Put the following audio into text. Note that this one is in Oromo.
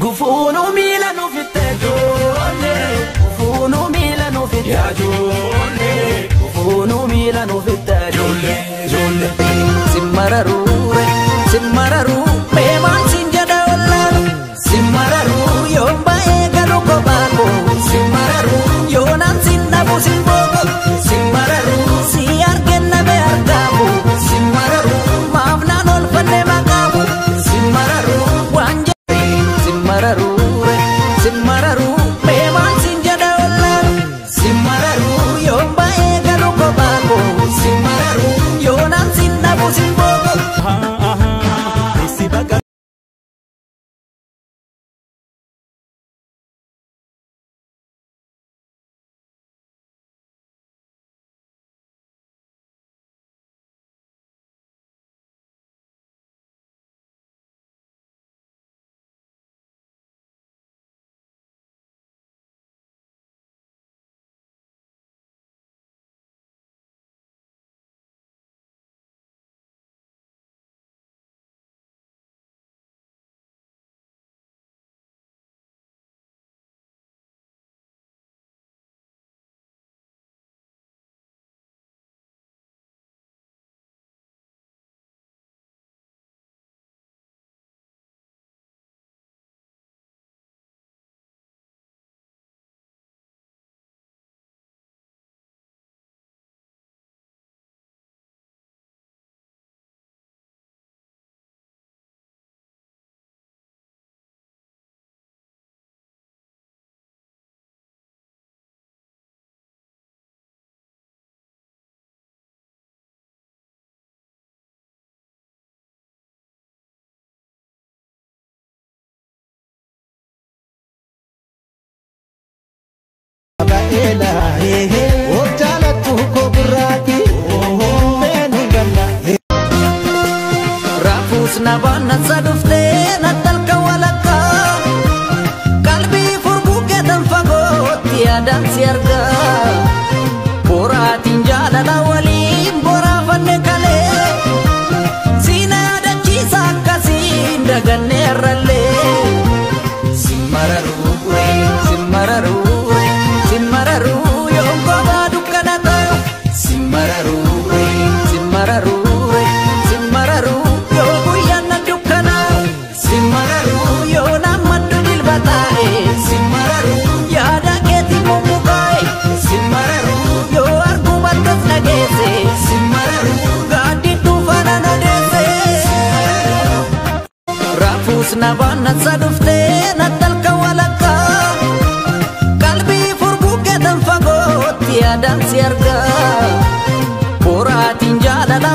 Gufuunu miila nu fitte ijoollee gufuunu miila nu fitte ijoollee gufuunu miila nu fitte ijoollee Simmararuu simmararuu meemaan sin jedha wallaan simmararuu yoon baay'ee galu kophaako simmararuu yoonaan sin dhabu sin booko simmararuu si argenna bee argaamu simmararuu maaf naan olfanne maqaamu simmararuu waan jedhe simmararuu simmararuu meemaan sin jedha wallaan simmararuu yoon baay'ee galu kophaako simmararuu yoonaan sin dhabu sin booko. Rafus nabana sadufte natalka walaka kalbi furbuke dan fagot tiada siarga boratin jalala wali bora fanne kale sina ada kisah kasih daganne ralle simmararuu simmararuu simmararuu yoon goba dukkana tayo simmararuu simmararuu simmararuu yoo guyyaana dukkana simmararuu yoo namaddu dilbataa'e simmararuu yaada keetii mummukaa'e simmararuu yoo argumattas nageesse simmararuu gaaddiduu faana nodeesse Rafus nabana sadufte natalka walaka kalbi furbuke dan fagot tiada siarga boratin jalala